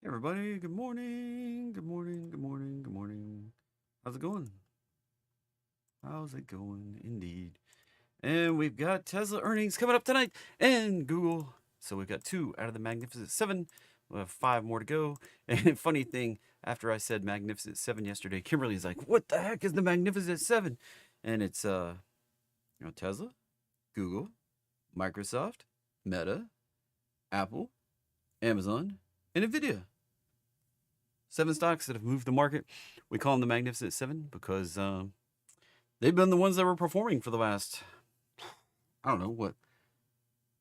Everybody, good morning. Good morning. Good morning. Good morning. How's it going? How's it going? Indeed. And we've got Tesla earnings coming up tonight and Google. So we've got 2 out of the Magnificent 7. We'll have 5 more to go. And funny thing, after I said Magnificent 7 yesterday, Kimberly's like, "What the heck is the Magnificent 7?" And it's Tesla, Google, Microsoft, Meta, Apple, Amazon, and Nvidia. 7 stocks that have moved the market. We call them the Magnificent 7 because they've been the ones that were performing for the last, I don't know, what,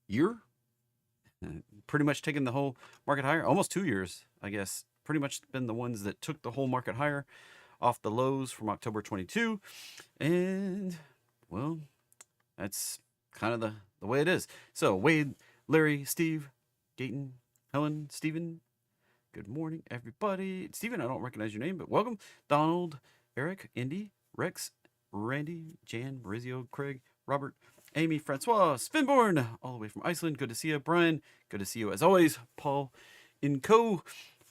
year? Pretty much taking the whole market higher. Almost 2 years, I guess. Pretty much been the ones that took the whole market higher off the lows from October 22. And, well, that's kind of the way it is. So, Wade, Larry, Steve, Gayton, Helen, Stephen, good morning, everybody. Stephen, I don't recognize your name, but welcome. Donald, Eric, Indy, Rex, Randy, Jan, Maurizio, Craig, Robert, Amy, Francois, Spinborn, all the way from Iceland. Good to see you. Brian, good to see you as always. Paul, Inco,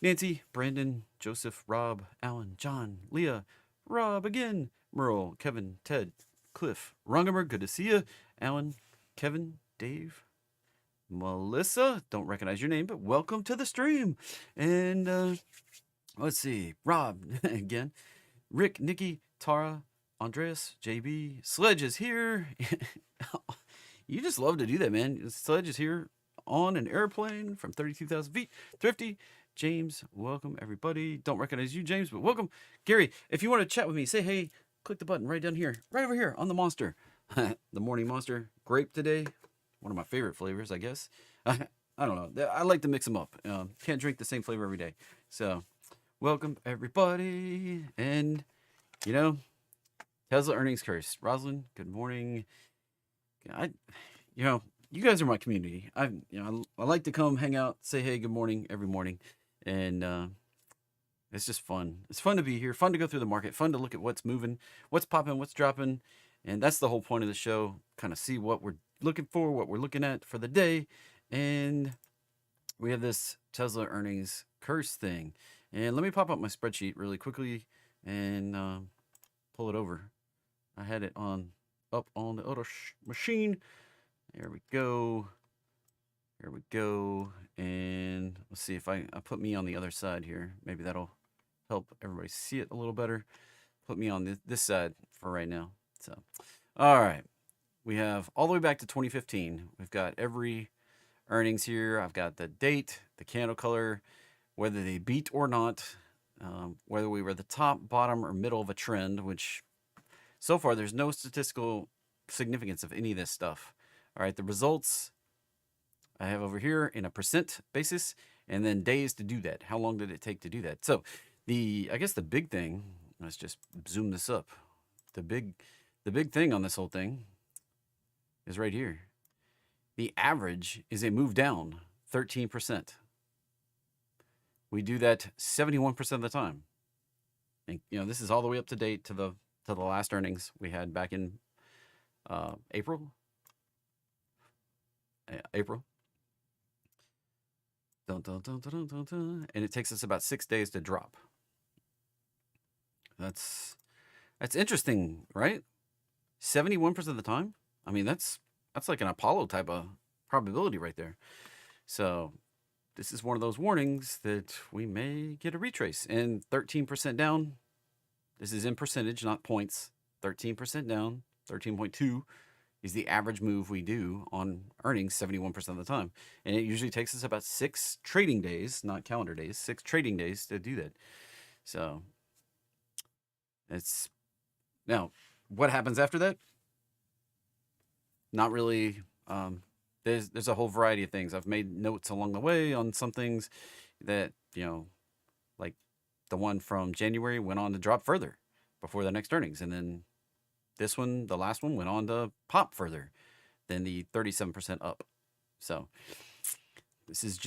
Nancy, Brandon, Joseph, Rob, Alan, John, Leah, Rob again, Merle, Kevin, Ted, Cliff, Rungamer, good to see you. Alan, Kevin, Dave, Melissa, don't recognize your name, but welcome to the stream. And let's see, Rob again, Rick, Nikki, Tara, Andreas, JB, Sledge is here. You just love to do that, man. Sledge is here on an airplane from 32,000 feet. Thrifty, James, welcome everybody. Don't recognize you, James, but welcome. Gary, if you want to chat with me, say hey, click the button right down here, right over here on the Monster. The Morning Monster grape today. One of my favorite flavors, I guess. I don't know. I like to mix them up. Can't drink the same flavor every day. So, welcome everybody. And, Tesla earnings curse. Rosalind, good morning. You guys are my community. I like to come hang out, say hey, good morning every morning. And it's just fun. It's fun to be here. Fun to go through the market. Fun to look at what's moving, what's popping, what's dropping. And that's the whole point of the show. Kind of see what we're looking for, what we're looking at for the day. And we have this Tesla earnings curse thing. And let me pop up my spreadsheet really quickly and pull it over. I had it up on the other machine. There we go. There we go. And let's see if I put me on the other side here. Maybe that'll help everybody see it a little better. Put me on this side for right now. So, all right. We have all the way back to 2015. We've got every earnings here. I've got the date, the candle color, whether they beat or not, whether we were the top, bottom, or middle of a trend, which so far there's no statistical significance of any of this stuff. All right, the results I have over here in a percent basis, and then days to do that. How long did it take to do that? So I guess the big thing, let's just zoom this up. The big thing on this whole thing is right here. The average is a move down 13%. We do that 71% of the time. And this is all the way up to date to the last earnings we had back in April. Dun, dun, dun, dun, dun, dun. And it takes us about 6 days to drop. That's interesting, right? 71% of the time. I mean, that's like an Apollo type of probability right there. So this is one of those warnings that we may get a retrace. And 13% down, this is in percentage, not points. 13% down, 13.2 is the average move we do on earnings 71% of the time. And it usually takes us about 6 trading days, not calendar days, 6 trading days to do that. So now, what happens after that? Not really. There's a whole variety of things. I've made notes along the way on some things that, like the one from January went on to drop further before the next earnings. And then this one, the last one, went on to pop further than the 37% up. So this is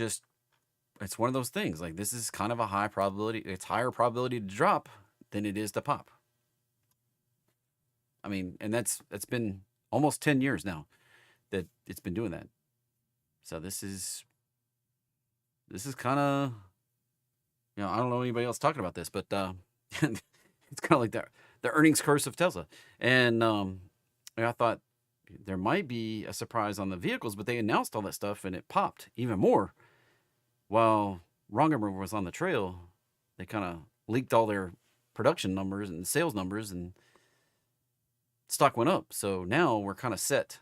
it's one of those things. Like, this is kind of a high probability. It's higher probability to drop than it is to pop. I mean, and that's been almost 10 years now that it's been doing that. So this is kind of I don't know anybody else talking about this, but it's kind of like the earnings curse of Tesla. And I thought there might be a surprise on the vehicles, but they announced all that stuff and it popped even more. While Rongamer was on the trail, they kind of leaked all their production numbers and sales numbers, and stock went up. So now we're kind of set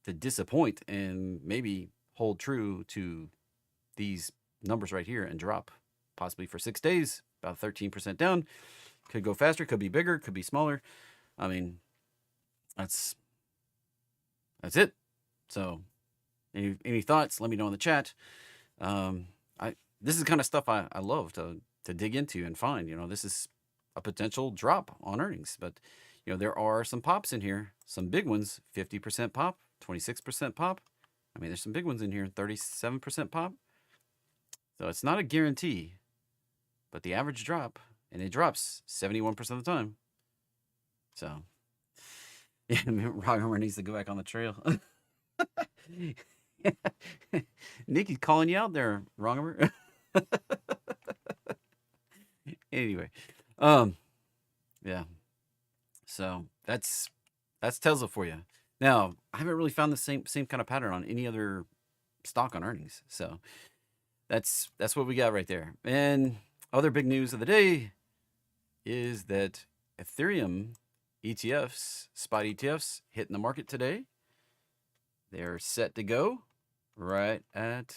to disappoint and maybe hold true to these numbers right here and drop possibly for 6 days, about 13% down. Could go faster, could be bigger, could be smaller. I mean, that's it. So any thoughts, let me know in the chat. This is the kind of stuff I love to dig into and find. This is a potential drop on earnings, but there are some pops in here, some big ones, 50% pop, 26% pop. I mean, there's some big ones in here, 37% pop. So it's not a guarantee, but the average drop, and it drops 71% of the time. So, yeah, Roggemer needs to go back on the trail. Nikki's calling you out there, Roggemer. Anyway, yeah. So that's Tesla for you. Now, I haven't really found the same kind of pattern on any other stock on earnings. So that's what we got right there. And other big news of the day is that Ethereum ETFs, spot ETFs, hitting the market today. They're set to go right at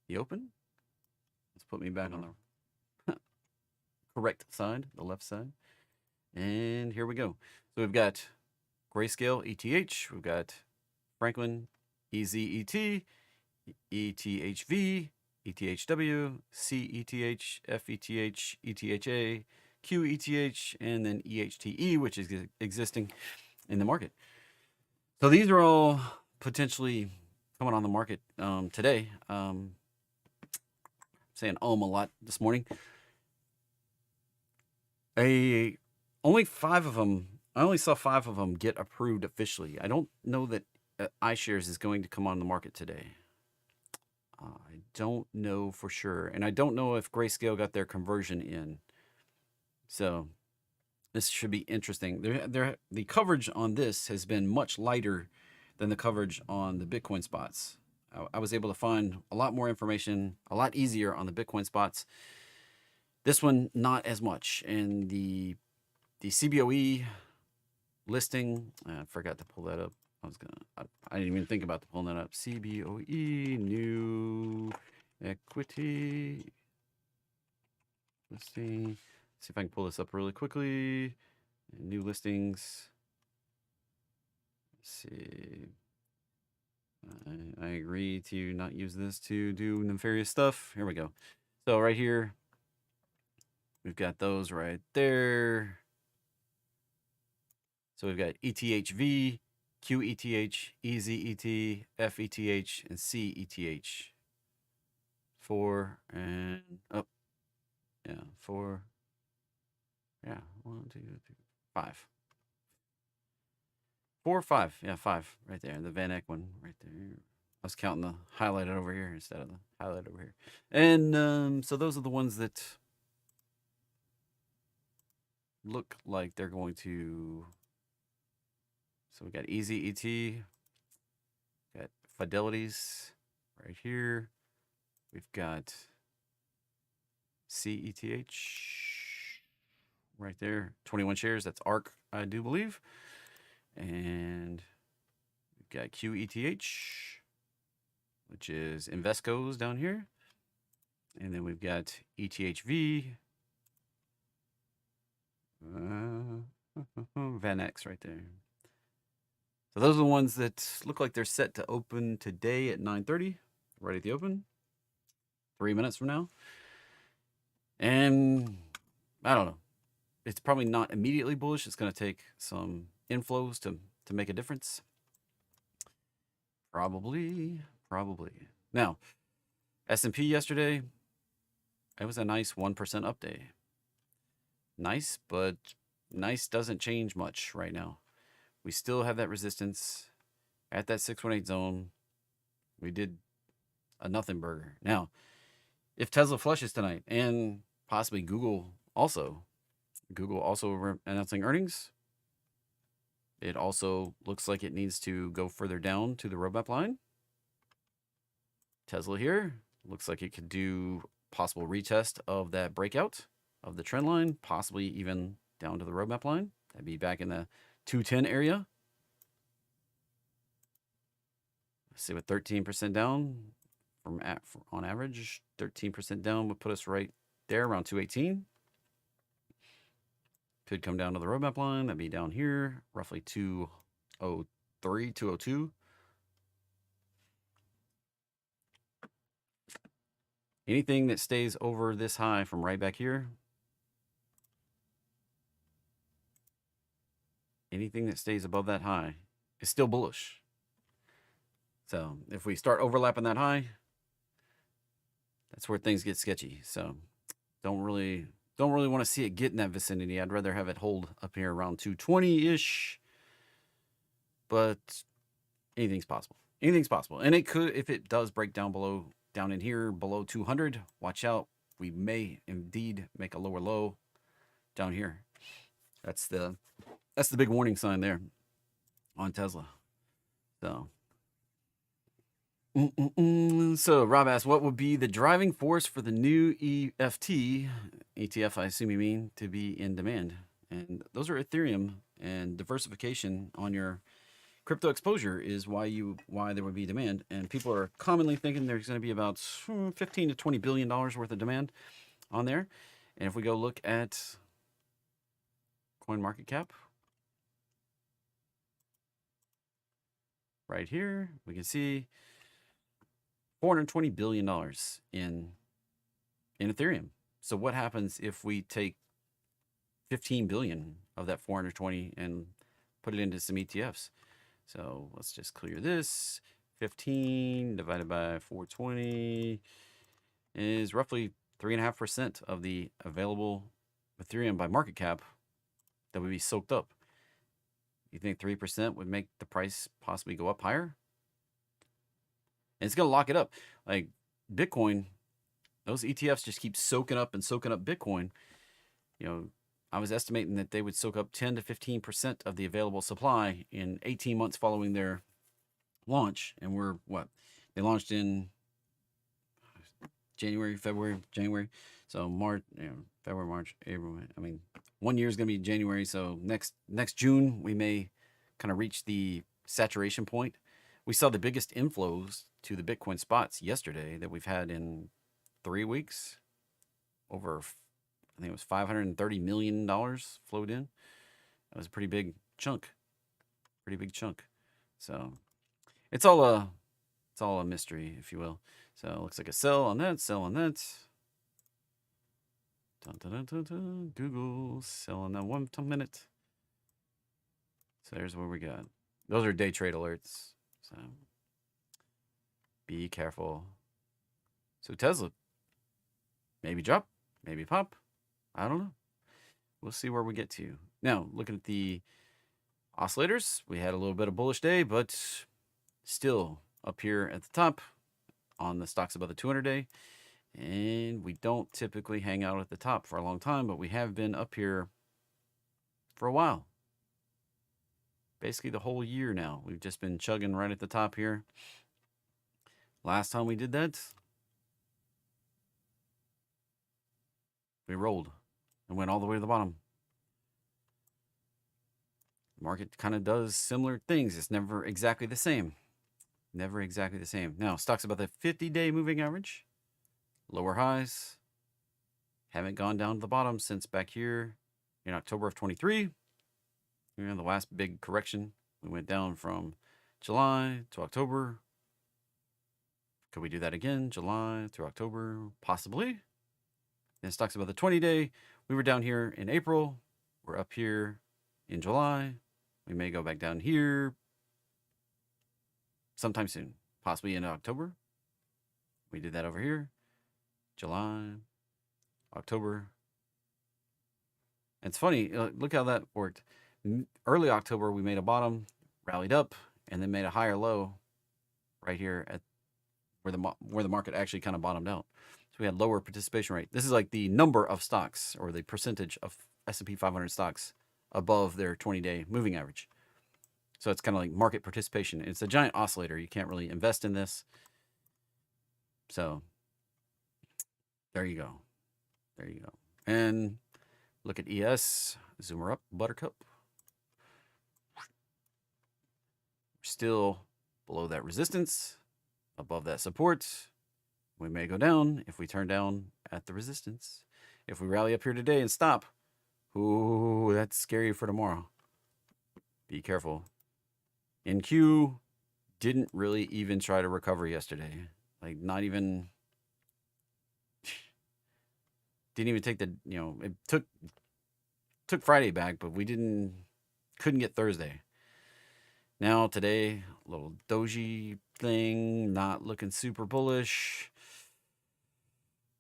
the open. Let's put me back on the correct side, the left side. And here we go. So we've got Grayscale ETH, we've got Franklin EZET, ETHV, ETHW, CETH, FETH, ETHA, QETH, and then EHTE, which is existing in the market. So these are all potentially coming on the market today. Saying a lot this morning. Only 5 of them. I only saw 5 of them get approved officially. I don't know that iShares is going to come on the market today. I don't know for sure, and I don't know if Grayscale got their conversion in. So this should be interesting. The coverage on this has been much lighter than the coverage on the Bitcoin spots. I was able to find a lot more information, a lot easier on the Bitcoin spots. This one, not as much. And the CBOE listing, I forgot to pull that up. I didn't even think about pulling that up. CBOE, new equity listing. See if I can pull this up really quickly. New listings. Let's see. I agree to not use this to do nefarious stuff. Here we go. So right here, we've got those right there. So we've got ETHV, QETH, EZET, FETH, and CETH. 4 and up. Yeah, 4. Yeah, 1, 2, 3, 5. 4 or 5. Yeah, 5 right there. The Van Eck one right there. I was counting the highlighted over here instead of the highlighted over here. And so those are the ones that look like they're going to. So we got EZET, got Fidelities right here. We've got CETH right there, 21 shares. That's ARK, I do believe. And we've got QETH, which is Invesco's down here. And then we've got ETHV, Van X right there. So those are the ones that look like they're set to open today at 9:30, right at the open, 3 minutes from now. And I don't know. It's probably not immediately bullish. It's going to take some inflows to make a difference. Probably. Now, S&P yesterday, it was a nice 1% up day. Nice, but nice doesn't change much right now. We still have that resistance at that 618 zone. We did a nothing burger. Now, if Tesla flushes tonight, and possibly Google also. Google also announcing earnings. It also looks like it needs to go further down to the roadmap line. Tesla here looks like it could do possible retest of that breakout of the trend line, possibly even down to the roadmap line. That'd be back in the 210 area. Let's see, with 13% down on average, 13% down would put us right there around 218. Could come down to the roadmap line. That'd be down here, roughly 203, 202. Anything that stays over this high from right back here, anything that stays above that high is still bullish. So if we start overlapping that high, that's where things get sketchy. So don't really want to see it get in that vicinity. I'd rather have it hold up here around 220-ish. But anything's possible. Anything's possible. And it could, if it does break down in here below 200, watch out. We may indeed make a lower low down here. That's the big warning sign there on Tesla. So So Rob asked, what would be the driving force for the new EFT, ETF, I assume you mean, to be in demand? And those are Ethereum, and diversification on your crypto exposure is why there would be demand. And people are commonly thinking there's going to be about 15 to 20 billion dollars worth of demand on there. And if we go look at coin market cap right here, we can see $420 billion in Ethereum. So what happens if we take 15 billion of that 420 and put it into some ETFs? So let's just clear this. 15 divided by 420 is roughly 3.5% of the available Ethereum by market cap that would be soaked up. You think 3% would make the price possibly go up higher? And it's going to lock it up. Like Bitcoin, those ETFs just keep soaking up Bitcoin. You know, I was estimating that they would soak up 10 to 15% of the available supply in 18 months following their launch. And we're what? They launched in January. So March, February, March, April. I mean, 1 year is going to be January. So next June, we may kind of reach the saturation point. We saw the biggest inflows to the Bitcoin spots yesterday that we've had in 3 weeks. Over, I think it was $530 million flowed in. That was a pretty big chunk. So it's all a mystery, if you will. So it looks like a sell on that. Dun, dun, dun, dun, dun. Google sell on that 1 minute. So there's what we got. Those are day trade alerts. So be careful. So Tesla, maybe drop, maybe pop. I don't know. We'll see where we get to. Now, looking at the oscillators, we had a little bit of bullish day, but still up here at the top on the stocks above the 200-day. And we don't typically hang out at the top for a long time, but we have been up here for a while. Basically the whole year now. We've just been chugging right at the top here. Last time we did that, we rolled and went all the way to the bottom. The market kind of does similar things. It's never exactly the same. Now, stocks about the 50-day moving average. Lower highs. Haven't gone down to the bottom since back here in October of 23. The last big correction. We went down from July to October. Could we do that again? July through October? Possibly. Then stocks about the 20-day. We were down here in April. We're up here in July. We may go back down here sometime soon. Possibly in October. We did that over here. July, October. And it's funny. Look how that worked. Early October, we made a bottom, rallied up, and then made a higher low right here at where the market actually kind of bottomed out. So we had lower participation rate. This is like the number of stocks or the percentage of S&P 500 stocks above their 20-day moving average. So it's kind of like market participation. It's a giant oscillator. You can't really invest in this. So there you go. There you go. And look at ES. Zoom her up, Buttercup. We're still below that resistance, above that support. We may go down if we turn down at the resistance. If we rally up here today and stop, ooh, that's scary for tomorrow. Be careful. NQ didn't really even try to recover yesterday. Like, not even... Didn't even take the, it took Friday back, but we couldn't get Thursday. Now today, a little doji thing, not looking super bullish.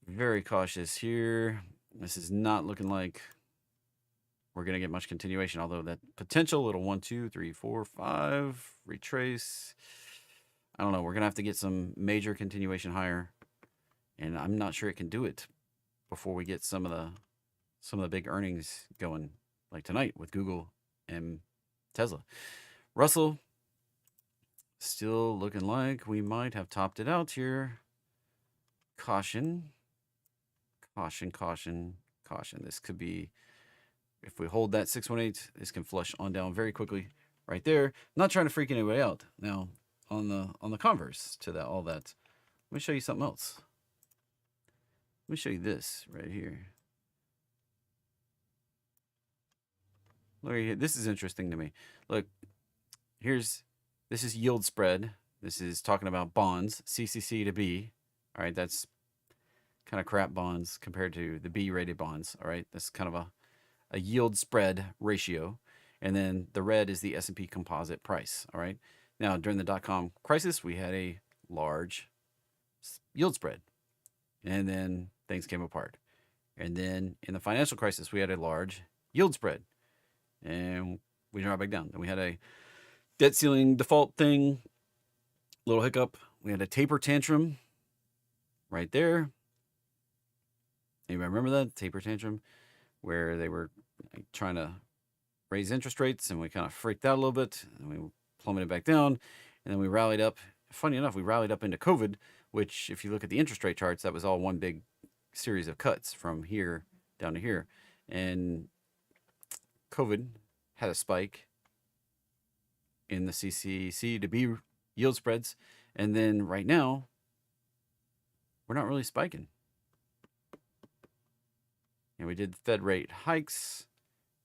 Very cautious here. This is not looking like we're going to get much continuation, although that potential little 1, 2, 3, 4, 5 retrace. I don't know. We're going to have to get some major continuation higher, and I'm not sure it can do it before we get some of the big earnings going, like tonight with Google and Tesla. Russell, still looking like we might have topped it out here. Caution. Caution, caution, caution. This could be, if we hold that 618, this can flush on down very quickly right there. Not trying to freak anybody out. Now, on the converse to that, all that, let me show you something else. Let me show you this right here. Look here. This is interesting to me. Look, this is yield spread. This is talking about bonds, CCC to B. All right, that's kind of crap bonds compared to the B-rated bonds. All right, that's kind of a yield spread ratio. And then the red is the S&P composite price. All right. Now, during the dot-com crisis, we had a large yield spread. And then things came apart. And then in the financial crisis, we had a large yield spread. And we dropped back down. Then we had a debt ceiling default thing, little hiccup. We had a taper tantrum right there. Anybody remember that taper tantrum where they were trying to raise interest rates and we kind of freaked out a little bit and we plummeted back down and then we rallied up. Funny enough, we rallied up into COVID, which if you look at the interest rate charts, that was all one big series of cuts from here down to here. And COVID had a spike in the CCC to B yield spreads. And then right now, we're not really spiking. And we did Fed rate hikes.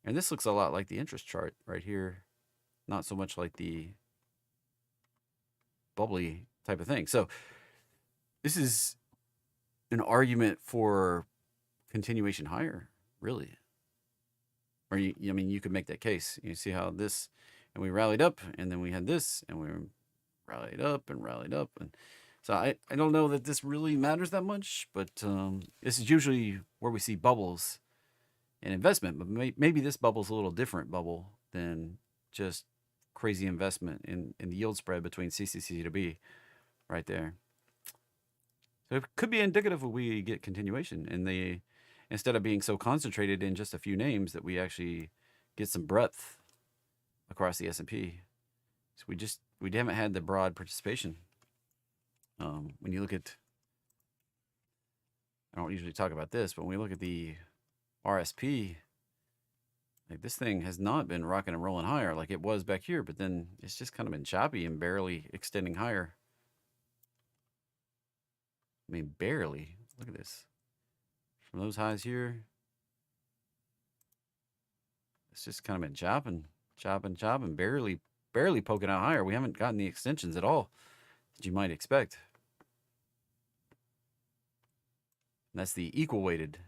And this looks a lot like the interest chart right here. Not so much like the bubbly type of thing. So this is an argument for continuation higher, really. Or, I mean, you could make that case. You see how this, and we rallied up, and then we had this, and we rallied up and rallied up. And so I don't know that this really matters that much, but this is usually where we see bubbles in investment. But maybe this bubble's a little different bubble than just crazy investment in the yield spread between CCC to B right there. So it could be indicative of we get continuation in the, instead of being so concentrated in just a few names, that we actually get some breadth across the S&P. So we haven't had the broad participation. When you look at, I don't usually talk about this, but when we look at the RSP, like this thing has not been rocking and rolling higher like it was back here, but then it's just kind of been choppy and barely extending higher. I mean, barely. Look at this. From those highs here, it's just kind of been chopping, barely poking out higher. We haven't gotten the extensions at all that you might expect. And that's the equal weighted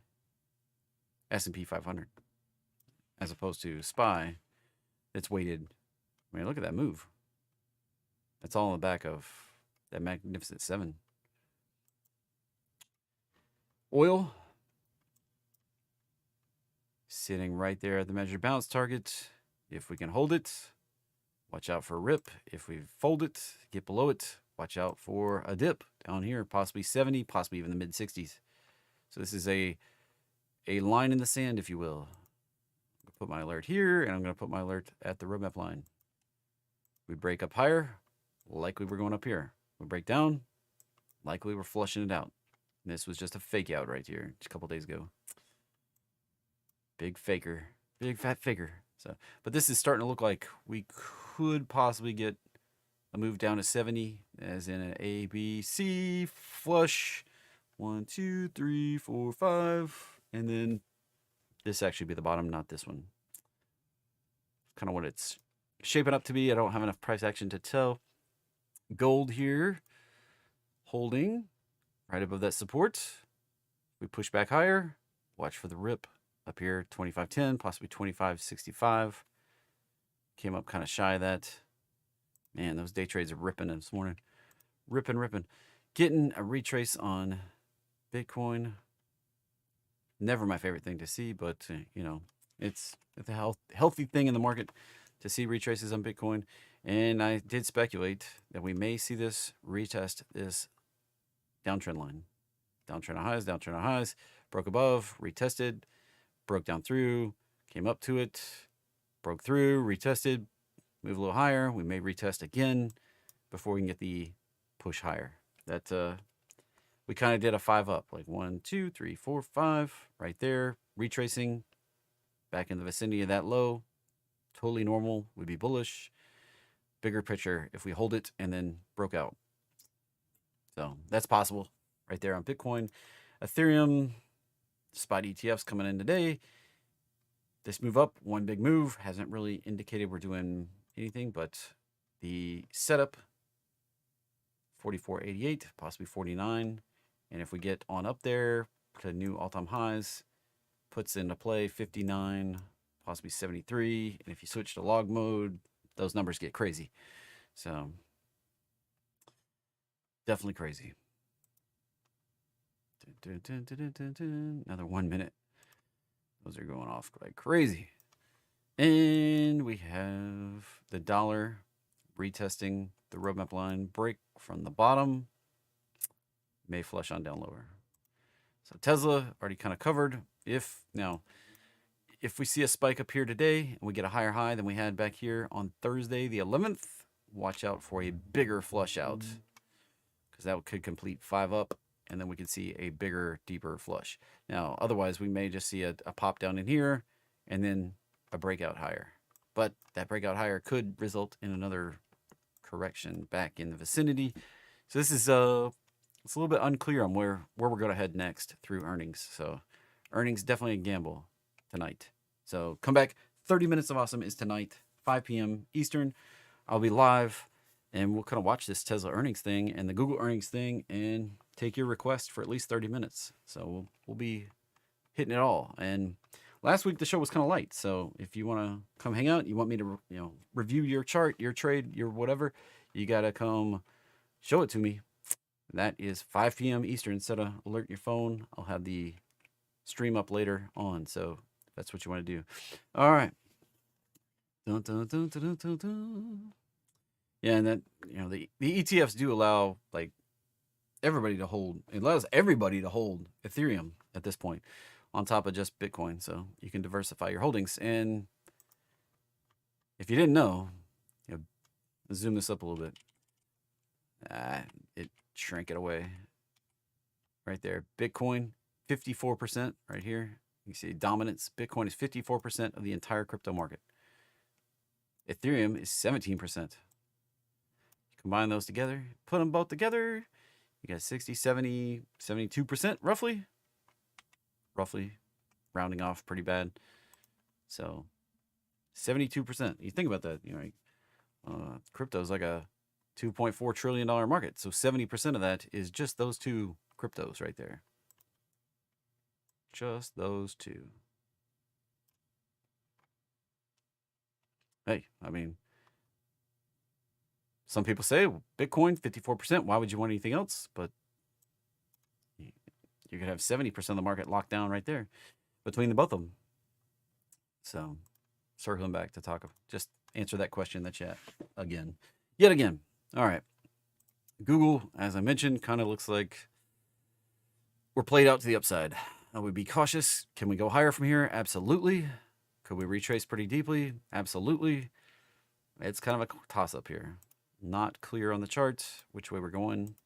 S&P 500 as opposed to SPY that's weighted. I mean, look at that move. That's all on the back of that Magnificent Seven. Oil sitting right there at the measured bounce target. If we can hold it, watch out for a rip. If we fold it, get below it, watch out for a dip down here, possibly 70, possibly even the mid 60s. So this is a line in the sand, if you will. I'll put my alert here, and I'm going to put my alert at the roadmap line. We break up higher, like we were going up here. We break down, like we were flushing it out. And this was just a fake out right here just a couple days ago. Big faker. Big fat faker. So, but this is starting to look like we could possibly get a move down to 70, as in an A, B, C flush. 1, 2, 3, 4, 5. And then this actually be the bottom, not this one. Kind of what it's shaping up to be. I don't have enough price action to tell. Gold here, holding right above that support. We push back higher. Watch for the rip up here, 25.10, possibly 25.65. Came up kind of shy of that. Man, those day trades are ripping this morning. Ripping. Getting a retrace on Bitcoin. Never my favorite thing to see, but you know, it's a healthy thing in the market to see retraces on Bitcoin. And I did speculate that we may see this retest this downtrend line. Downtrend on highs, broke above, retested, broke down through, came up to it, broke through, retested, move a little higher. We may retest again before we can get the push higher. That we kind of did a 5 up, like 1, 2, 3, 4, 5 right there, retracing back in the vicinity of that low. Totally normal, would be bullish. Bigger picture if we hold it and then broke out. So that's possible right there on Bitcoin. Ethereum, spot ETFs coming in today. This move up, one big move, hasn't really indicated we're doing anything, but the setup, 44.88, possibly 49. And if we get on up there to new all-time highs, puts into play 59, possibly 73. And if you switch to log mode, those numbers get crazy. So definitely crazy. Another 1 minute. Those are going off like crazy. And we have the dollar retesting the roadmap line, break from the bottom, may flush on down lower. So Tesla already kind of covered. If we see a spike up here today and we get a higher high than we had back here on Thursday the 11th, watch out for a bigger flush out, because that could complete 5 up, and then we could see a bigger, deeper flush. Now, otherwise, we may just see a pop down in here and then a breakout higher. But that breakout higher could result in another correction back in the vicinity. So this is it's a little bit unclear on where we're going to head next through earnings. So earnings definitely a gamble tonight. So come back. 30 minutes of awesome is tonight, 5 p.m. Eastern. I'll be live, and we'll kind of watch this Tesla earnings thing and the Google earnings thing and take your request for at least 30 minutes. So we'll be hitting it all. And last week the show was kind of light. So if you want to come hang out, you want me to review your chart, your trade, your whatever, you got to come show it to me. That is 5 p.m. Eastern. Set a alert in your phone. I'll have the stream up later on. So if that's what you want to do. All right. Dun, dun, dun, dun, dun, dun. Yeah, and that the ETFs do allow everybody to hold. It allows everybody to hold Ethereum at this point, on top of just Bitcoin. So you can diversify your holdings. And if you didn't know, let's zoom this up a little bit. It shrank it away. Right there. Bitcoin, 54% right here. You see dominance. Bitcoin is 54% of the entire crypto market. Ethereum is 17%. Combine those together, put them both together, you got 60, 70, 72% roughly, rounding off pretty bad. So 72%. You think about that, crypto is like a $2.4 trillion market. So 70% of that is just those two cryptos right there. Just those two. Hey, I mean, some people say Bitcoin 54%. Why would you want anything else? But you could have 70% of the market locked down right there between the both of them. So circling back to just answer that question in the chat yet again. All right. Google, as I mentioned, kind of looks like we're played out to the upside. I would be cautious. Can we go higher from here? Absolutely. Could we retrace pretty deeply? Absolutely. It's kind of a toss-up here. Not clear on the chart which way we're going.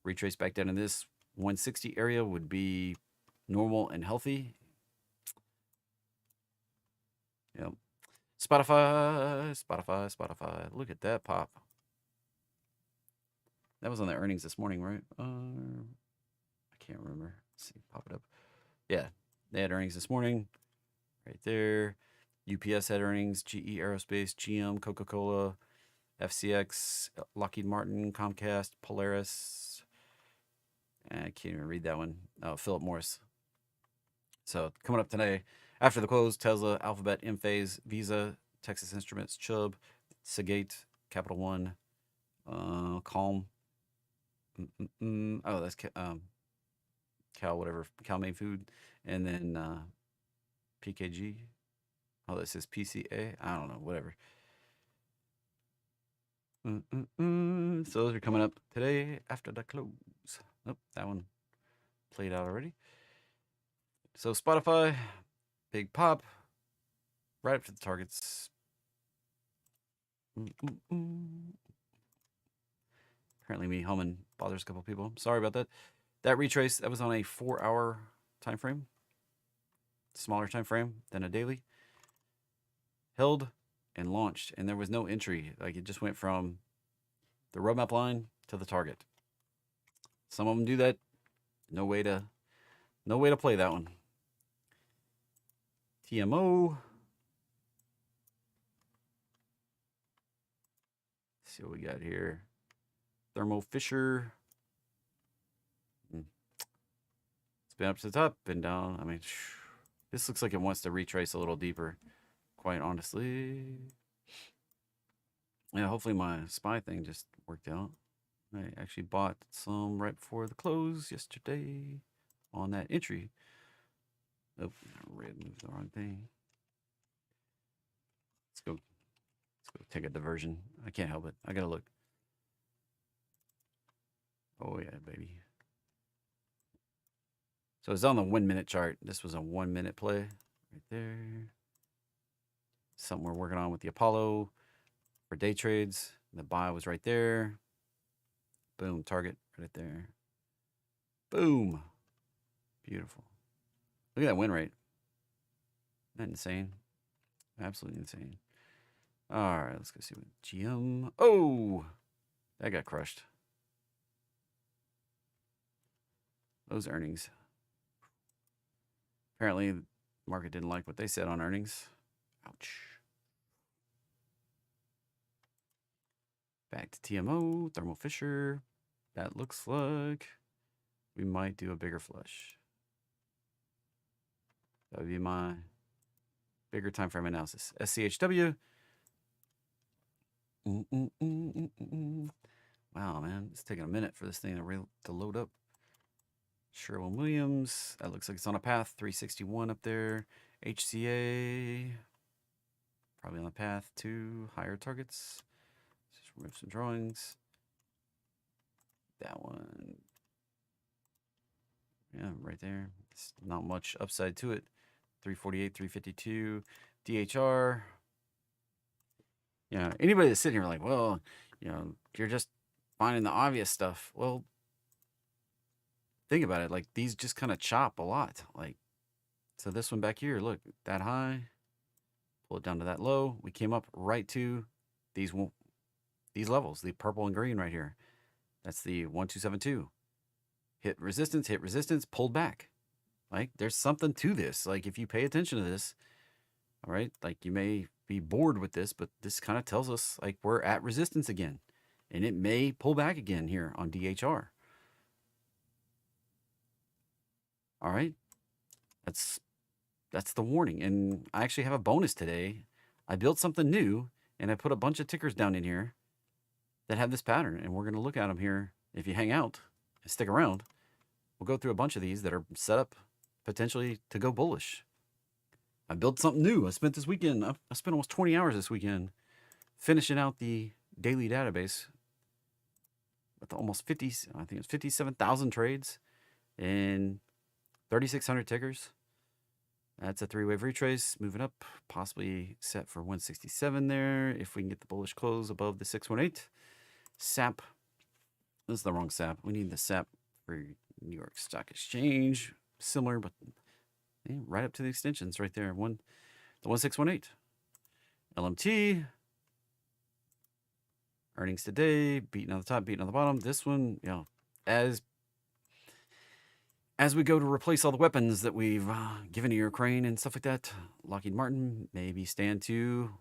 Retrace back down in this 160 area would be normal and healthy. Yep. Spotify. Look at that pop. That was on the earnings this morning, right? I can't remember. Let's see, pop it up. Yeah, they had earnings this morning. Right there. UPS had earnings. GE Aerospace, GM, Coca-Cola, FCX, Lockheed Martin, Comcast, Polaris. I can't even read that one. Oh, Philip Morris. So coming up today, after the close, Tesla, Alphabet, Enphase, Visa, Texas Instruments, Chubb, Seagate, Capital One, Calm. Oh, that's Cal Maine Food, and then PKG. Oh, this is PCA. I don't know, whatever. So those are coming up today after the close. Nope, that one played out already. So Spotify, big pop, right up to the targets. Apparently me humming bothers a couple people. Sorry about that. That retrace, that was on a 4-hour time frame. Smaller time frame than a daily. Held and launched, and there was no entry. Like, it just went from the roadmap line to the target. Some of them do that. No way to play that one. TMO. Let's see what we got here. Thermo Fisher. It's been up to the top, been down. I mean, this looks like it wants to retrace a little deeper, quite honestly. Yeah, hopefully my SPY thing just worked out. I actually bought some right before the close yesterday on that entry. Oh, red moved the wrong thing. Let's go take a diversion. I can't help it. I gotta look. Oh yeah, baby. So it's on the 1 minute chart. This was a 1 minute play right there. Something we're working on with the Apollo for day trades. The buy was right there. Boom, target right there. Boom. Beautiful. Look at that win rate. Isn't that insane? Absolutely insane. All right, let's go see what GM. Oh, that got crushed. Those earnings. Apparently, the market didn't like what they said on earnings. Ouch. Back to TMO, Thermo Fisher. That looks like we might do a bigger flush. That would be my bigger time frame analysis. SCHW. Wow, man, it's taking a minute for this thing to load up. Sherwin-Williams, that looks like it's on a path. 361 up there. HCA, probably on the path to higher targets. Just remove some drawings. That one, yeah, right there. It's not much upside to it. 348, 352, DHR. Yeah, anybody that's sitting here like, well, you're just finding the obvious stuff. Well, think about it. Like, these just kind of chop a lot. Like, so this one back here, look, that high, pull it down to that low. We came up right to these levels, the purple and green right here. That's the 1272. Hit resistance, pulled back. Like, there's something to this. Like, if you pay attention to this, all right, like, you may be bored with this, but this kind of tells us, like, we're at resistance again. And it may pull back again here on DHR. All right. That's the warning. And I actually have a bonus today. I built something new, and I put a bunch of tickers down in here that have this pattern. And we're going to look at them here. If you hang out and stick around, we'll go through a bunch of these that are set up potentially to go bullish. I built something new. I spent this weekend, I spent almost 20 hours this weekend finishing out the daily database with almost 50, I think it's 57,000 trades. And 3,600 tickers. That's a 3-wave retrace, moving up, possibly set for 167 there. If we can get the bullish close above the 618. SAP. This is the wrong SAP. We need the SAP for New York Stock Exchange. Similar, but right up to the extensions right there. The 1618. LMT. Earnings today, beating on the top, beating on the bottom. This one, as we go to replace all the weapons that we've given to Ukraine and stuff like that, Lockheed Martin maybe stand to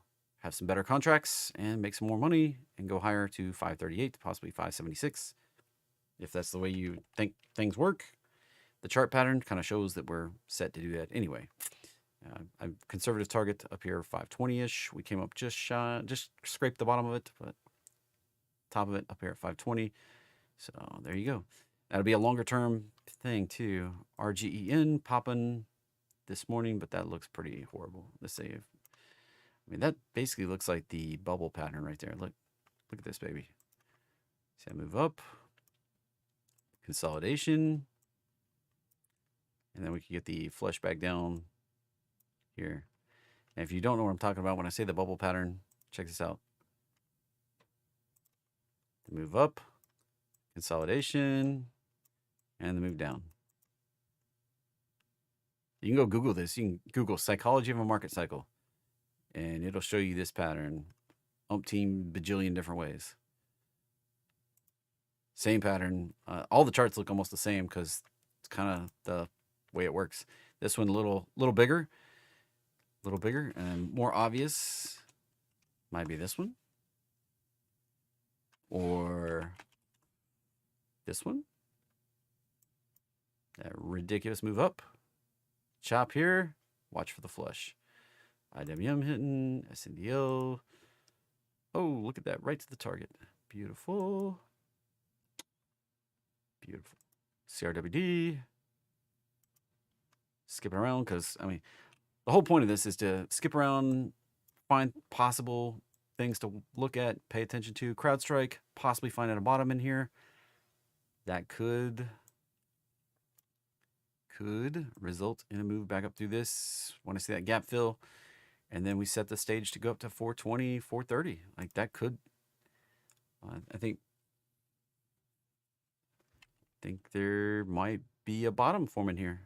have some better contracts and make some more money and go higher to 538, possibly 576. If that's the way you think things work, the chart pattern kind of shows that we're set to do that anyway. A conservative target up here, 520-ish. We came up just shy, just scraped the bottom of it, but top of it up here at 520. So there you go. That'll be a longer term thing too. RGEN popping this morning, but that looks pretty horrible. Let's see if, that basically looks like the bubble pattern right there. Look at this baby. See, I move up, consolidation, and then we can get the flush back down here. And if you don't know what I'm talking about when I say the bubble pattern, check this out. The move up, consolidation, and the move down. You can go Google this. You can Google psychology of a market cycle, and it'll show you this pattern umpteen bajillion different ways. Same pattern. All the charts look almost the same because it's kind of the way it works. This one a little bigger, and more obvious might be this one. Or this one. That ridiculous move up. Chop here. Watch for the flush. IWM hitting. SNDL. Oh, look at that. Right to the target. Beautiful. Beautiful. CRWD. Skipping around because, the whole point of this is to skip around, find possible things to look at, pay attention to. CrowdStrike, possibly find out a bottom in here. That could result in a move back up through this. Want to see that gap fill, and then we set the stage to go up to 420, 430. Like that could. I think there might be a bottom forming here.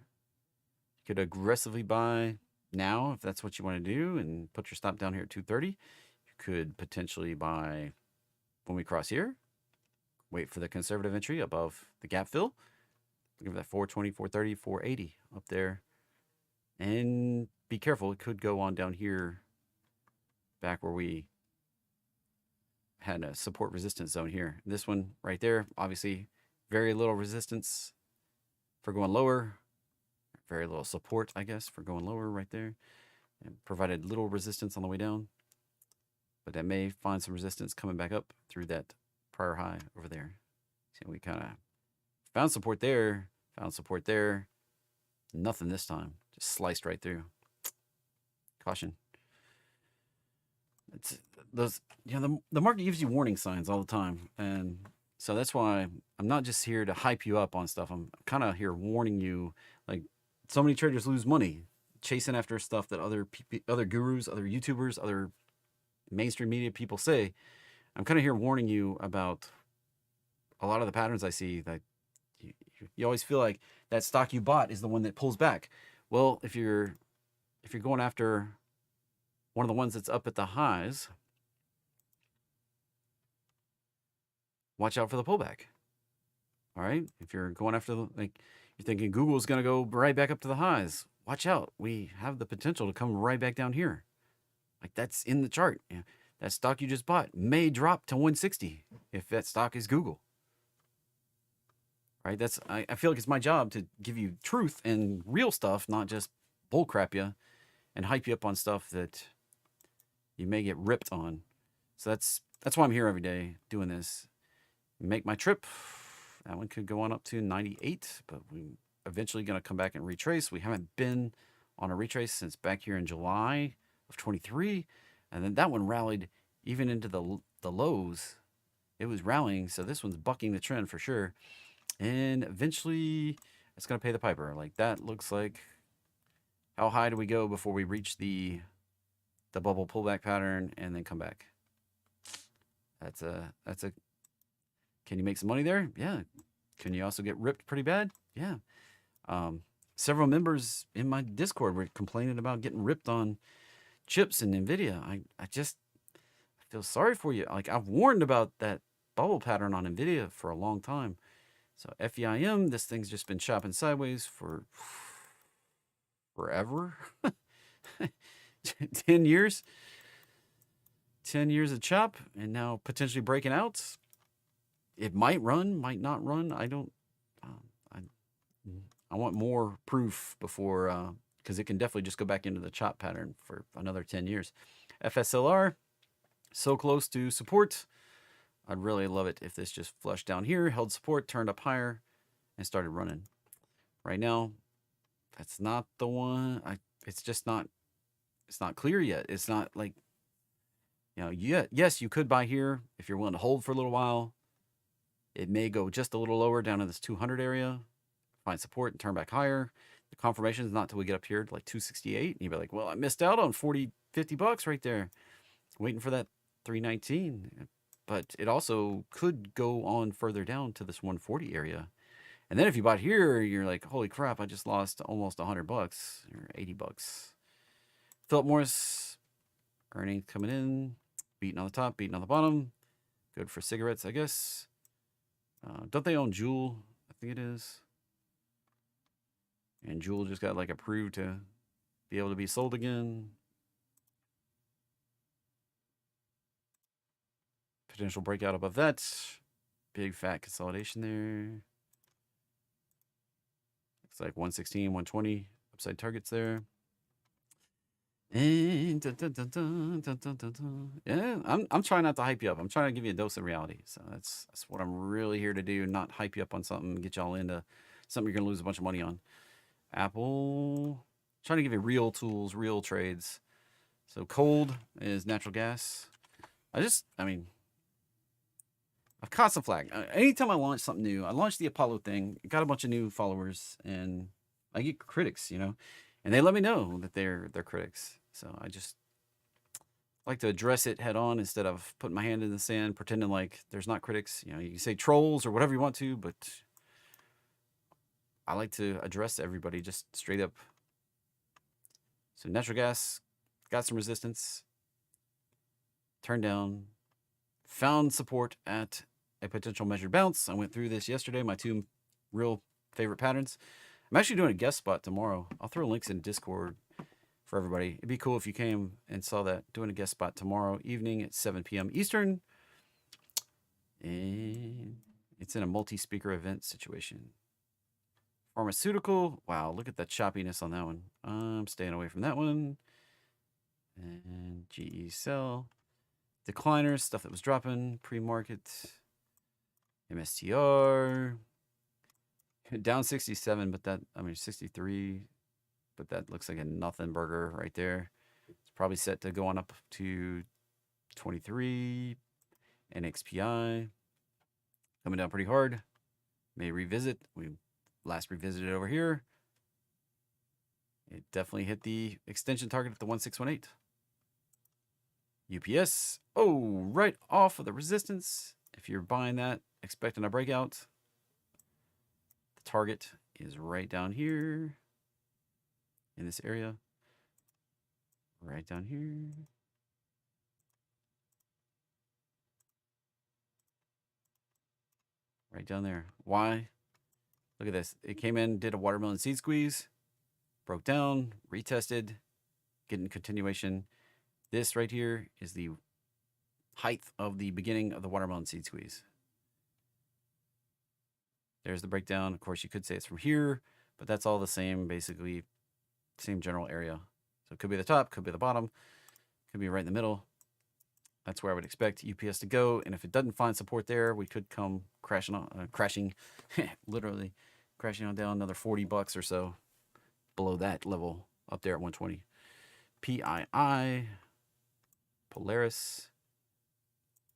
You could aggressively buy now if that's what you want to do, and put your stop down here at 230. You could potentially buy when we cross here. Wait for the conservative entry above the gap fill. Look at that 420, 430, 480 up there. And be careful, it could go on down here back where we had a support resistance zone here. This one right there, obviously very little resistance for going lower. Very little support, I guess, for going lower right there. And provided little resistance on the way down. But that may find some resistance coming back up through that prior high over there. So we kind of found support there, nothing this time, just sliced right through. Caution. It's those, the market gives you warning signs all the time, and so that's why I'm not just here to hype you up on stuff. I'm kind of here warning you. Like, so many traders lose money chasing after stuff that other gurus, other YouTubers, other mainstream media people say. I'm kind of here warning you about a lot of the patterns I see that you always feel like that stock you bought is the one that pulls back. Well, if you're going after one of the ones that's up at the highs, watch out for the pullback. All right? If you're going after, you're thinking Google's going to go right back up to the highs, watch out. We have the potential to come right back down here. Like, that's in the chart. Yeah. That stock you just bought may drop to 160 if that stock is Google. Right? I feel like it's my job to give you truth and real stuff, not just bullcrap you and hype you up on stuff that you may get ripped on. So that's why I'm here every day doing this. Make my trip. That one could go on up to 98, but we're eventually going to come back and retrace. We haven't been on a retrace since back here in July of 23, and then that one rallied even into the lows. It was rallying, so this one's bucking the trend for sure. And eventually, it's going to pay the piper. Like that looks like, how high do we go before we reach the bubble pullback pattern and then come back? That's a can you make some money there? Yeah. Can you also get ripped pretty bad? Yeah. Several members in my Discord were complaining about getting ripped on chips and Nvidia. I just feel sorry for you. Like, I've warned about that bubble pattern on Nvidia for a long time. So FEIM, this thing's just been chopping sideways for forever. 10 years. 10 years of chop, and now potentially breaking out. It might run, might not run. I don't. I want more proof before, because it can definitely just go back into the chop pattern for another 10 years. FSLR, so close to support. I'd really love it if this just flushed down here, held support, turned up higher, and started running. Right now, that's not the one. It's just not. It's not clear yet. It's not like, yes, you could buy here if you're willing to hold for a little while. It may go just a little lower down in this 200 area, find support and turn back higher. The confirmation is not till we get up here to like 268. And you'll be like, well, I missed out on 40, 50 bucks right there, waiting for that 319. But it also could go on further down to this 140 area. And then if you bought here, you're like, holy crap, I just lost almost 100 bucks or 80 bucks. Philip Morris, earnings coming in, beating on the top, beating on the bottom. Good for cigarettes, I guess. Don't they own Juul? I think it is. And Juul just got like approved to be able to be sold again. Potential breakout above that. Big fat consolidation there. Looks like 116, 120 upside targets there. And yeah, I'm trying not to hype you up. I'm trying to give you a dose of reality. So that's what I'm really here to do. Not hype you up on something, get y'all into something you're gonna lose a bunch of money on. Apple, trying to give you real tools, real trades. So cold is natural gas. I've caught some flag. Anytime I launch something new, I launched the Apollo thing, got a bunch of new followers, and I get critics, and they let me know that they're critics. So I just like to address it head on instead of putting my hand in the sand, pretending like there's not critics. You can say trolls or whatever you want to, but I like to address everybody just straight up. So natural gas got some resistance, turned down, found support at a potential measured bounce. I went through this yesterday, my two real favorite patterns. I'm actually doing a guest spot tomorrow. I'll throw links in Discord for everybody. It'd be cool if you came and saw that. Doing a guest spot tomorrow evening at 7 p.m. Eastern. And it's in a multi-speaker event situation. Pharmaceutical. Wow, look at the choppiness on that one. I'm staying away from that one. And GE Cell. Decliners, stuff that was dropping. Pre-market. MSTR. Down 67, but 63, but that looks like a nothing burger right there. It's probably set to go on up to 23. NXPI coming down pretty hard. May revisit. We last revisited over here. It definitely hit the extension target at the 1618. UPS. Oh, right off of the resistance. If you're buying that, expecting a breakout. Target is right down here in this area. Right down here. Right down there. Why? Look at this. It came in, did a watermelon seed squeeze, broke down, retested, getting continuation. This right here is the height of the beginning of the watermelon seed squeeze. There's the breakdown. Of course, you could say it's from here, but that's all the same, basically, same general area. So it could be the top, could be the bottom, could be right in the middle. That's where I would expect UPS to go. And if it doesn't find support there, we could come crashing, literally crashing on down another 40 bucks or so below that level up there at 120. PII, Polaris.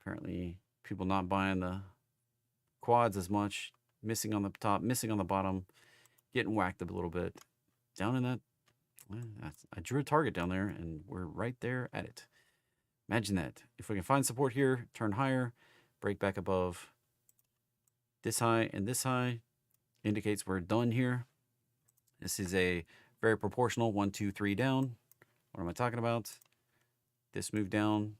Apparently, people not buying the quads as much. Missing on the top, missing on the bottom. getting whacked a little bit. Down in that, I drew a target down there, and we're right there at it. Imagine that. If we can find support here, turn higher, break back above this high and this high, indicates we're done here. This is a very proportional 1, 2, 3 down. What am I talking about? This move down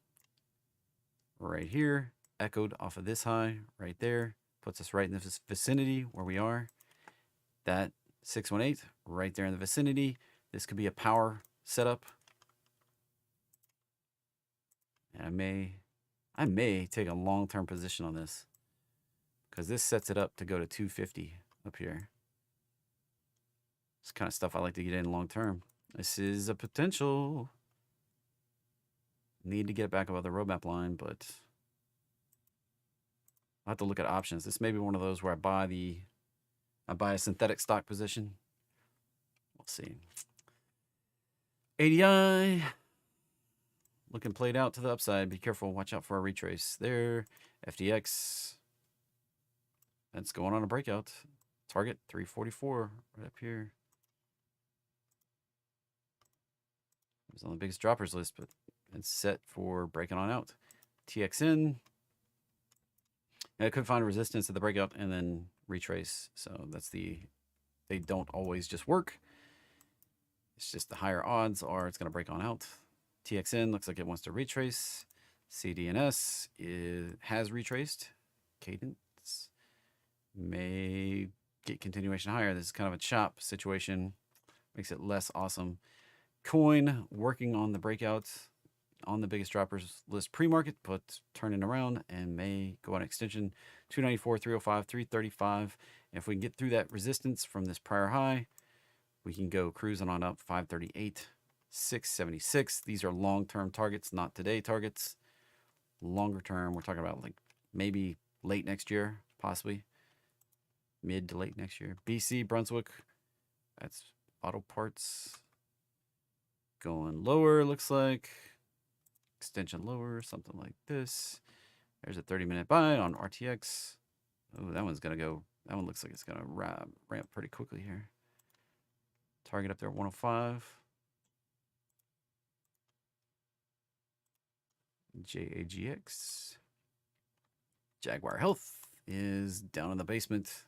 right here, echoed off of this high right there, puts us right in the vicinity where we are. That 618 right there in the vicinity. This could be a power setup. And I may take a long-term position on this because this sets it up to go to 250 up here. It's kind of stuff I like to get in long-term. This is a potential. Need to get back above the roadmap line, but I'll have to look at options. This may be one of those where I buy a synthetic stock position. We'll see. ADI looking played out to the upside. Be careful. Watch out for a retrace there. FDX. That's going on a breakout. Target 344 right up here. It was on the biggest droppers list, but it's set for breaking on out. TXN. I could find resistance at the breakout and then retrace. So that's they don't always just work. It's just the higher odds are it's going to break on out. TXN looks like it wants to retrace. CDNS has retraced. Cadence may get continuation higher. This is kind of a chop situation. Makes it less awesome. Coin working on the breakout on the biggest droppers list pre-market, but turning around and may go on extension. 294, 305, 335. If we can get through that resistance from this prior high, we can go cruising on up. 538, 676. These are long-term targets, not today targets. Longer term, we're talking about like maybe late next year, possibly mid to late next year. BC, Brunswick, that's auto parts. Going lower, looks like. Extension lower, something like this. There's a 30-minute buy on RTX. Oh, that one's going to go. That one looks like it's going to ramp pretty quickly here. Target up there at 105. JAGX. Jaguar Health is down in the basement.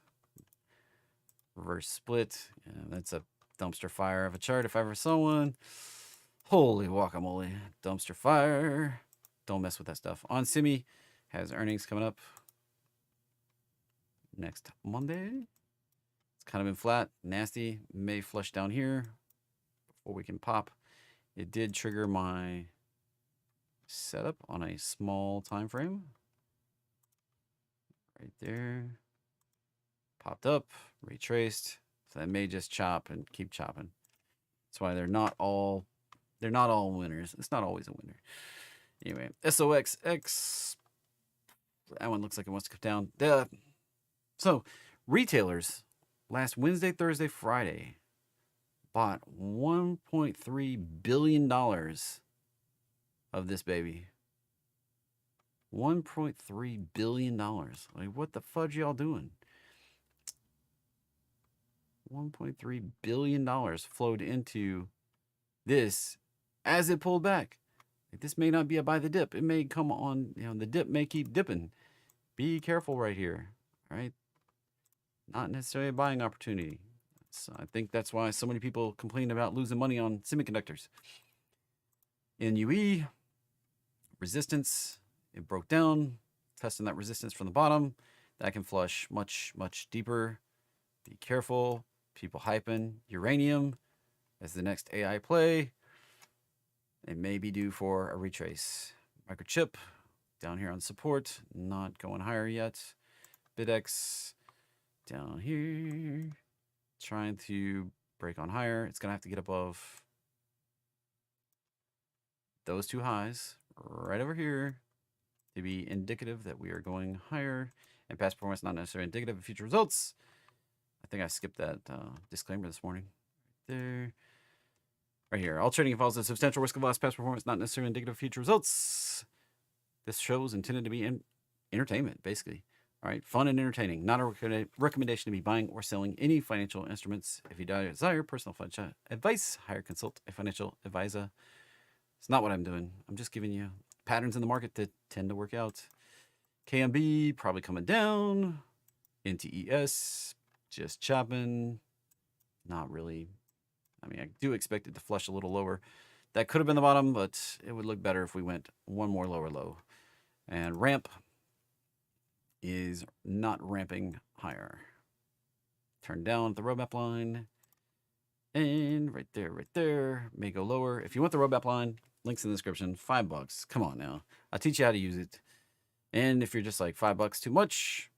Reverse split. Yeah, that's a dumpster fire of a chart if I ever saw one. Holy guacamole. Dumpster fire. Don't mess with that stuff. On Simi has earnings coming up next Monday. It's kind of been flat, nasty. May flush down here before we can pop. It did trigger my setup on a small time frame. Right there. Popped up, retraced. So that may just chop and keep chopping. That's why they're not all winners. It's not always a winner. Anyway, SOXX. That one looks like it wants to come down. So, retailers last Wednesday, Thursday, Friday bought $1.3 billion of this baby. $1.3 billion. Like, what the fudge y'all doing? $1.3 billion flowed into this as it pulled back. Like, this may not be a buy the dip. It may come on, the dip may keep dipping. Be careful right here, right? Not necessarily a buying opportunity. So I think that's why so many people complain about losing money on semiconductors. NUE, resistance, it broke down, testing that resistance from the bottom. That can flush much, much deeper. Be careful. People hyping uranium as the next AI play. It may be due for a retrace. Microchip down here on support, not going higher yet. BitX down here, trying to break on higher. It's gonna have to get above those two highs right over here to be indicative that we are going higher. And past performance not necessarily indicative of future results. I think I skipped that disclaimer this morning. There. Right here. All trading involves a substantial risk of loss. Past performance not necessarily indicative of future results. This show is intended to be entertainment, basically. All right, fun and entertaining. Not a recommendation to be buying or selling any financial instruments. If you desire personal financial advice, hire consult a financial advisor. It's not what I'm doing. I'm just giving you patterns in the market that tend to work out. KMB probably coming down. NTES just chopping. Not really. I mean, I do expect it to flush a little lower. That could have been the bottom, but it would look better if we went one more lower low. And ramp is not ramping higher. Turn down the roadmap line. And right there, may go lower. If you want the roadmap line, links in the description, $5. Come on now. I'll teach you how to use it. And if you're just like $5 too much,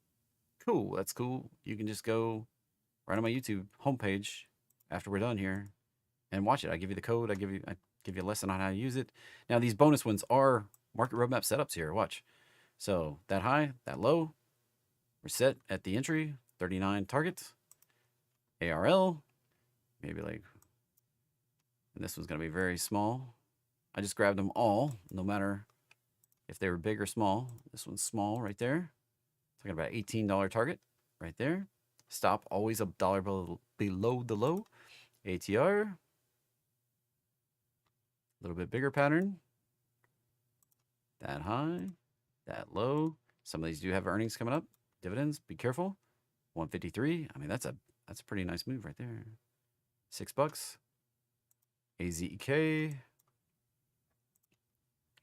cool, that's cool. You can just go right on my YouTube homepage after we're done here and watch it. I give you the code. I give you a lesson on how to use it. Now these bonus ones are market roadmap setups here. Watch. So that high, that low, we're set at the entry, 39 target, ARL, maybe like, and this one's gonna be very small. I just grabbed them all, no matter if they were big or small. This one's small right there. Talking about $18 target right there. Stop always $1 below the low. ATR. A little bit bigger pattern. That high, that low. Some of these do have earnings coming up. Dividends, be careful. 153. I mean, that's a pretty nice move right there. $6. AZEK.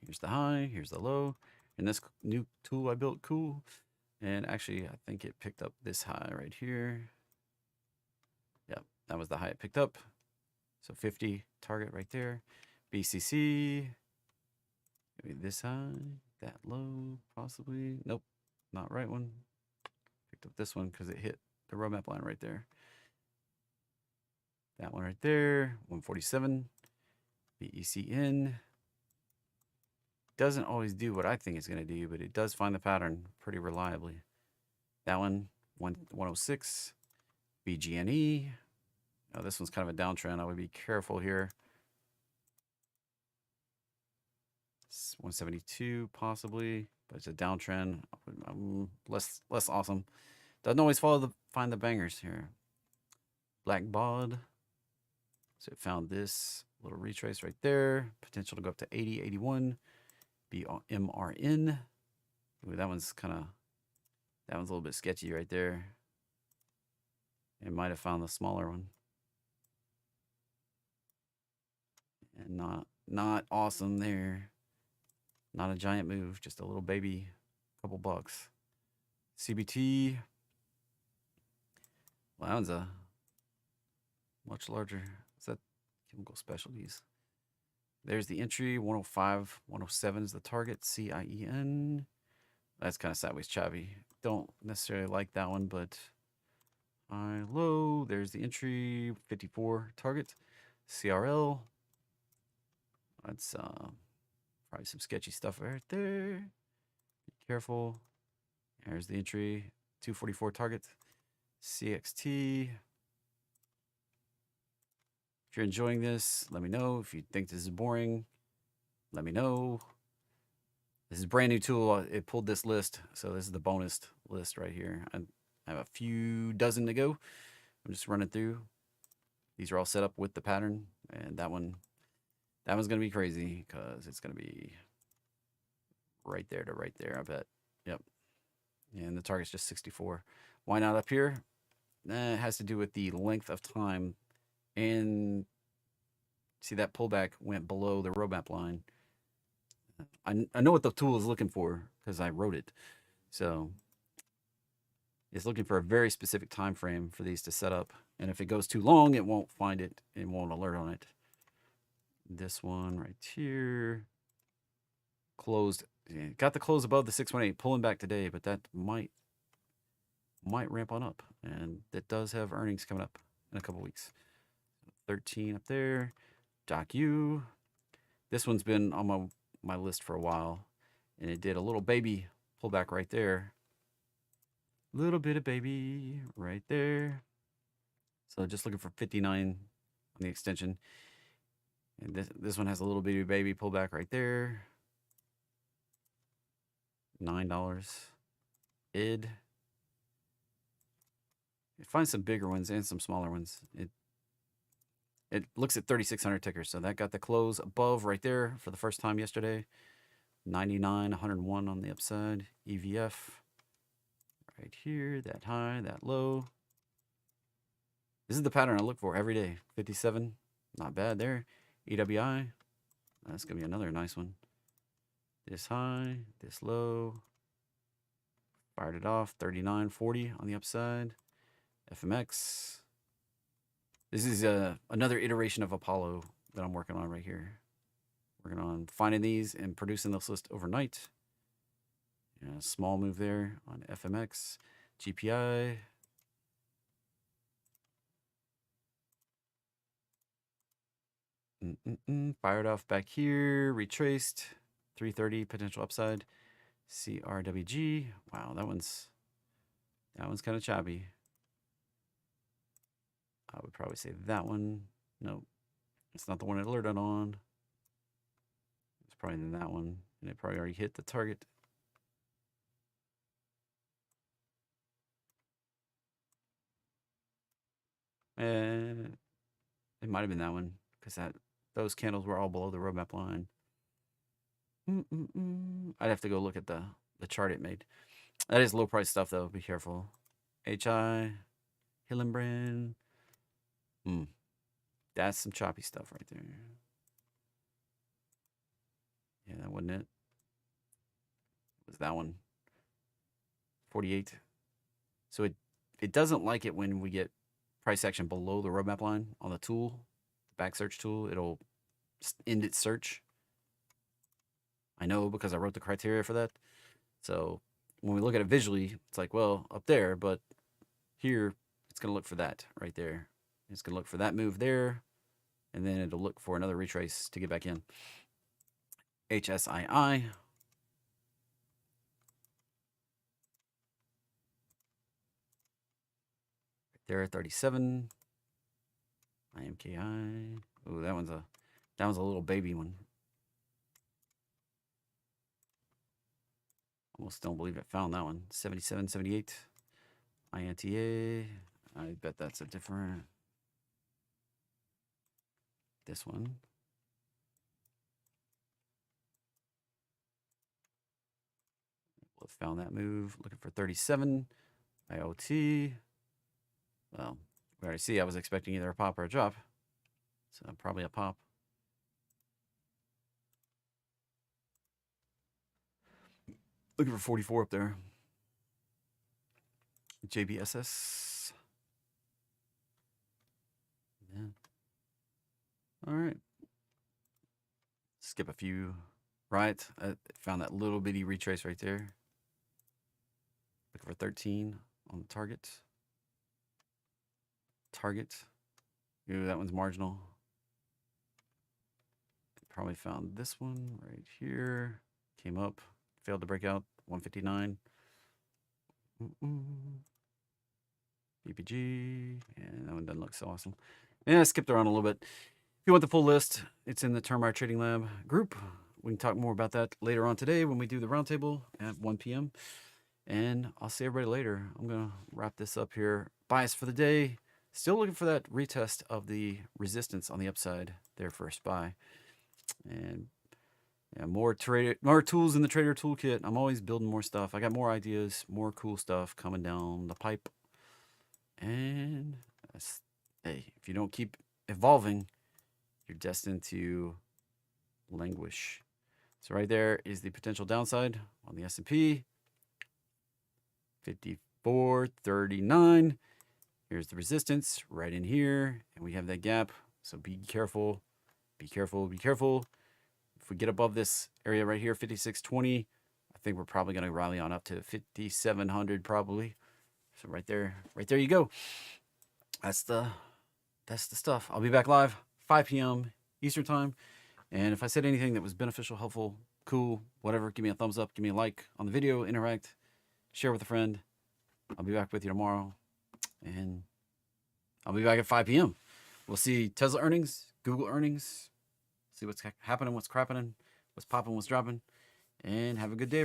Here's the high, here's the low. And this new tool I built, cool. And actually, I think it picked up this high right here. Yep, that was the high it picked up. So 50 target right there. BCC. Maybe this high, that low, possibly. Nope, not right one. Picked up this one because it hit the roadmap line right there. That one right there, 147. BECN. Doesn't always do what I think it's going to do, but it does find the pattern pretty reliably. That one, 106. BGNE. Now this one's kind of a downtrend. I would be careful here. 172 possibly, but it's a downtrend. Less awesome. Doesn't always find the bangers here. Black bod. So it found this little retrace right there. Potential to go up to 80, 81. BMRN. Ooh, that one's a little bit sketchy right there. It might have found the smaller one. And not awesome there. Not a giant move, just a little baby, couple bucks. CBT. Well, that one's a much larger. Is that chemical specialties? There's the entry, 105, 107 is the target, CIEN. That's kind of sideways choppy. Don't necessarily like that one, but high, low. There's the entry, 54 target, CRL. That's probably some sketchy stuff right there. Be careful. There's the entry, 244 target, CXT. If you're enjoying this, let me know. If you think this is boring, let me know. This is a brand new tool. It pulled this list. So this is the bonus list right here. I have a few dozen to go. I'm just running through. These are all set up with the pattern. And that one's going to be crazy because it's going to be right there to right there, I bet. Yep. And the target's just 64. Why not up here? It has to do with the length of time. And see, that pullback went below the roadmap line. I know what the tool is looking for because I wrote it. So it's looking for a very specific time frame for these to set up. And if it goes too long, it won't find it. It won't alert on it. This one right here. Closed. Got the close above the 618. Pulling back today, but that might ramp on up. And it does have earnings coming up in a couple weeks. 13 up there. DocU. This one's been on my list for a while. And it did a little baby pullback right there. Little bit of baby right there. So just looking for 59 on the extension. And this one has a little bitty baby pullback right there. $9. ID. Find some bigger ones and some smaller ones. It looks at 3,600 tickers, so that got the close above right there for the first time yesterday. 99, 101 on the upside. EVF right here, that high, that low. This is the pattern I look for every day. 57, not bad there. EWI, that's gonna be another nice one. This high, this low. Fired it off. 39, 40 on the upside. FMX. This is another iteration of Apollo that I'm working on right here. Working on finding these and producing this list overnight. Yeah, small move there on FMX. GPI. Fired off back here. Retraced. 330 potential upside. CRWG. Wow, that one's kind of choppy. I would probably say that one. Nope. It's not the one it alerted on. It's probably that one. And it probably already hit the target. And it might have been that one. Because those candles were all below the roadmap line. I'd have to go look at the chart it made. That is low price stuff though. Be careful. HI. Hillenbrand. That's some choppy stuff right there. Yeah, that wasn't it. It was that one. 48. So it doesn't like it when we get price action below the roadmap line on the tool, the back search tool. It'll end its search. I know because I wrote the criteria for that. So when we look at it visually, it's like, well, up there, but here it's going to look for that right there. It's going to look for that move there, and then it'll look for another retrace to get back in. HSII. Right there, 37. IMKI. Oh, that one's a little baby one. Almost don't believe it found that one. 77, 78. INTA. I bet that's a different. This one. We'll have found that move. Looking for 37. IoT. Well, we already see I was expecting either a pop or a drop. So probably a pop. Looking for 44 up there. JBSS. Yeah. All right. Skip a few. Right. I found that little bitty retrace right there. Looking for 13 on the target. Target. Ooh, that one's marginal. Probably found this one right here. Came up. Failed to break out. 159. BPG. And that one doesn't look so awesome. Yeah, I skipped around a little bit. If you want the full list, it's in the Termite Trading Lab group. We can talk more about that later on today when we do the roundtable at 1 p.m. And I'll see everybody later. I'm going to wrap this up here. Bias for the day. Still looking for that retest of the resistance on the upside there for a SPY. And yeah, more tools in the trader toolkit. I'm always building more stuff. I got more ideas, more cool stuff coming down the pipe. And hey, if you don't keep evolving, you're destined to languish. So right there is the potential downside on the S&P. 54.39. Here's the resistance right in here, and we have that gap. So be careful, be careful, be careful. If we get above this area right here, 56.20, I think we're probably going to rally on up to 5,700 probably. So right there you go. That's the stuff. I'll be back live 5 p.m. Eastern time. And if I said anything that was beneficial, helpful, cool, whatever, give me a thumbs up, give me a like on the video, interact, share with a friend. I'll be back with you tomorrow. And I'll be back at 5 p.m. We'll see Tesla earnings, Google earnings, see what's happening, what's crapping, what's popping, what's dropping, and have a good day.